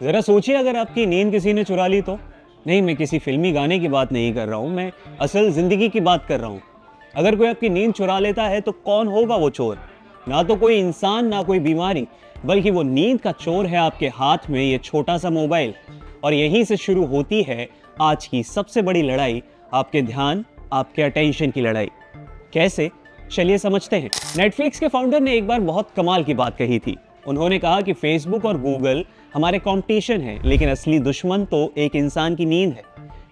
जरा सोचिए अगर आपकी नींद किसी ने चुरा ली तो। नहीं, मैं किसी फिल्मी गाने की बात नहीं कर रहा हूँ, मैं असल जिंदगी की बात कर रहा हूँ। अगर कोई आपकी नींद चुरा लेता है तो कौन होगा वो चोर? ना तो कोई इंसान, ना कोई बीमारी, बल्कि वो नींद का चोर है आपके हाथ में ये छोटा सा मोबाइल। और यहीं से शुरू होती है आज की सबसे बड़ी लड़ाई, आपके ध्यान, आपके अटेंशन की लड़ाई। कैसे? चलिए समझते हैं। नेटफ्लिक्स के फाउंडर ने एक बार बहुत कमाल की बात कही थी। उन्होंने कहा कि फेसबुक और गूगल हमारे कंपटीशन है, लेकिन असली दुश्मन तो एक इंसान की नींद है।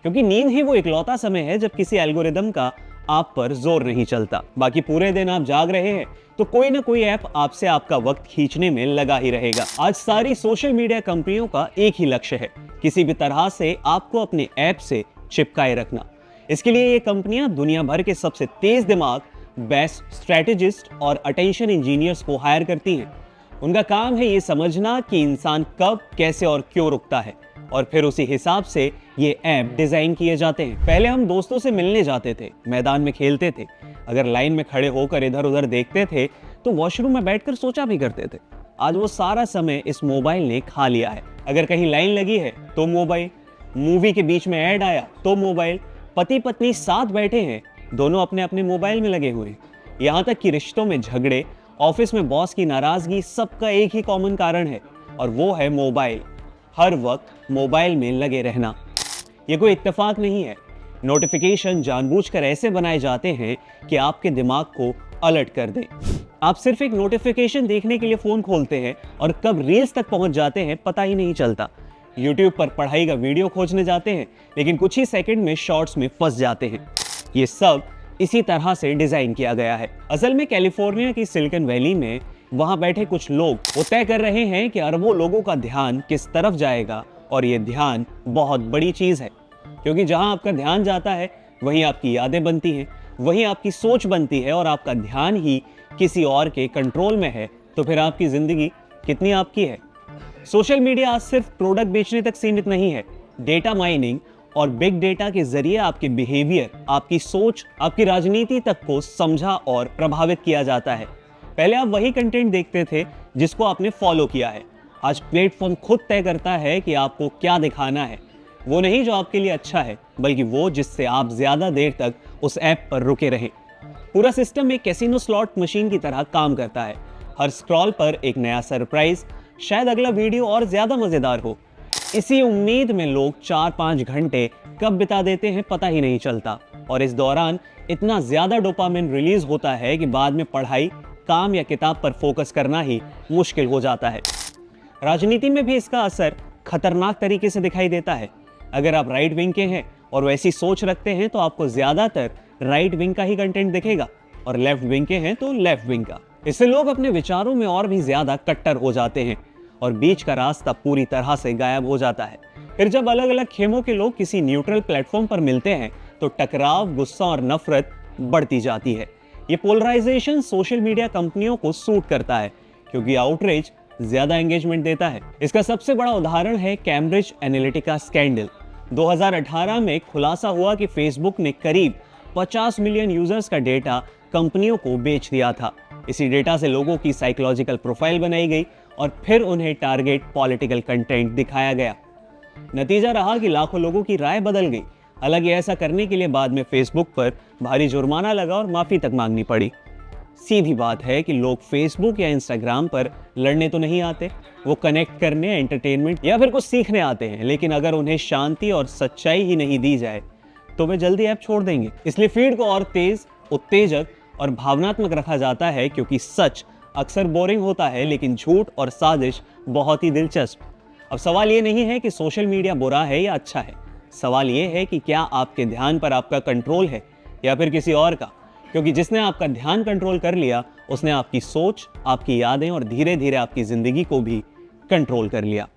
क्योंकि नींद ही वो इकलौता समय है जब किसी एल्गोरिदम का आप पर जोर नहीं चलता। बाकी पूरे दिन आप जाग रहे हैं तो कोई ना कोई ऐप आपसे आपका वक्त खींचने में लगा ही रहेगा। आज सारी सोशल मीडिया कंपनियों का एक ही लक्ष्य है, किसी भी तरह से आपको अपने ऐप से चिपकाए रखना। इसके लिए ये कंपनियां दुनिया भर के सबसे तेज दिमाग, बेस्ट स्ट्रेटेजिस्ट और अटेंशन इंजीनियर्स को हायर करती हैं। उनका काम है ये समझना कि इंसान कब, कैसे और क्यों रुकता है, और फिर उसी हिसाब से ये ऐप डिजाइन किए जाते हैं। पहले हम दोस्तों से मिलने जाते थे, मैदान में खेलते थे, अगर लाइन में खड़े होकर इधर उधर देखते थे तो वॉशरूम में बैठकर सोचा भी करते थे। आज वो सारा समय इस मोबाइल ने खा लिया है। अगर कहीं लाइन लगी है तो मोबाइल, मूवी के बीच में ऐड आया तो मोबाइल, पति पत्नी साथ बैठे हैं, दोनों अपने अपने मोबाइल में लगे हुए हैं। यहाँ तक कि रिश्तों में झगड़े, ऑफिस में बॉस की नाराजगी, सबका एक ही कॉमन कारण है, और वो है मोबाइल। हर वक्त मोबाइल में लगे रहना। ये कोई इत्तेफाक नहीं है। नोटिफिकेशन जानबूझकर ऐसे बनाए जाते हैं कि आपके दिमाग को अलर्ट कर दें। आप सिर्फ एक नोटिफिकेशन देखने के लिए फोन खोलते हैं और कब रील्स तक पहुंच जाते हैं पता ही नहीं चलता। यूट्यूब पर पढ़ाई का वीडियो खोजने जाते हैं, लेकिन कुछ ही सेकंड में शॉर्ट्स में फंस जाते हैं। ये सब इसी तरह से डिजाइन किया गया है। असल में कैलिफोर्निया की सिलिकॉन वैली में वहां बैठे कुछ लोग वो तय कर रहे हैं कि अरबों लोगों का ध्यान किस तरफ जाएगा, और ये ध्यान बहुत बड़ी चीज है। क्योंकि जहां आपका ध्यान जाता है वहीं आपकी यादें बनती हैं, वहीं आपकी सोच बनती है, और आपका ध्यान ही किसी और के कंट्रोल में है तो फिर आपकी जिंदगी कितनी आपकी है? सोशल मीडिया आज सिर्फ प्रोडक्ट बेचने तक सीमित नहीं है। डेटा माइनिंग और बिग डेटा के जरिए आपके बिहेवियर, आपकी सोच, आपकी राजनीति तक को समझा और प्रभावित किया जाता है। पहले आप वही कंटेंट देखते थे जिसको आपने फॉलो किया है। आज प्लेटफॉर्म खुद तय करता है कि आपको क्या दिखाना है। वो नहीं जो आपके लिए अच्छा है, बल्कि वो जिससे आप ज्यादा देर तक उस ऐप पर रुके रहें। पूरा सिस्टम एक कैसीनो स्लॉट मशीन की तरह काम करता है। हर स्क्रॉल पर एक नया सरप्राइज, शायद अगला वीडियो और ज्यादा मजेदार हो। इसी उम्मीद में लोग 4-5 घंटे कब बिता देते हैं पता ही नहीं चलता, और इस दौरान इतना ज्यादा डोपामिन रिलीज होता है कि बाद में पढ़ाई, काम या किताब पर फोकस करना ही मुश्किल हो जाता है। राजनीति में भी इसका असर खतरनाक तरीके से दिखाई देता है। अगर आप राइट विंग के हैं और वैसी सोच रखते हैं तो आपको ज्यादातर राइट विंग का ही कंटेंट दिखेगा, और लेफ्ट विंग के हैं तो लेफ्ट विंग का। इससे लोग अपने विचारों में और भी ज्यादा कट्टर हो जाते हैं, और बीच का रास्ता पूरी तरह से गायब हो जाता है। फिर जब अलग अलग खेमों के लोग किसी न्यूट्रल प्लेटफॉर्म पर मिलते हैं तो टकराव, गुस्सा और नफरत बढ़ती जाती है। ये पोलराइजेशन सोशल मीडिया कंपनियों को सूट करता है, क्योंकि आउटरीच ज्यादा एंगेजमेंट देता है। इसका सबसे बड़ा उदाहरण है कैम्ब्रिज एनालिटिका स्कैंडल। 2018 में खुलासा हुआ कि फेसबुक ने करीब 50 मिलियन यूजर्स का डेटा कंपनियों को बेच दिया था। इसी डेटा से लोगों की साइकोलॉजिकल प्रोफाइल बनाई गई और फिर उन्हें टारगेट पॉलिटिकल कंटेंट दिखाया गया। नतीजा रहा कि लाखों लोगों की राय बदल गई। हालांकि ऐसा करने के लिए बाद में फेसबुक पर भारी जुर्माना लगा और माफी तक मांगनी पड़ी। सीधी बात है कि लोग फेसबुक या इंस्टाग्राम पर लड़ने तो नहीं आते, वो कनेक्ट करने, एंटरटेनमेंट या फिर कुछ सीखने आते हैं। लेकिन अगर उन्हें शांति और सच्चाई ही नहीं दी जाए तो वे जल्दी ऐप छोड़ देंगे। इसलिए फीड को और तेज, उत्तेजक और भावनात्मक रखा जाता है, क्योंकि सच अक्सर बोरिंग होता है लेकिन झूठ और साजिश बहुत ही दिलचस्प। अब सवाल ये नहीं है कि सोशल मीडिया बुरा है या अच्छा है, सवाल ये है कि क्या आपके ध्यान पर आपका कंट्रोल है या फिर किसी और का। क्योंकि जिसने आपका ध्यान कंट्रोल कर लिया उसने आपकी सोच, आपकी यादें और धीरे धीरे आपकी जिंदगी को भी कंट्रोल कर लिया।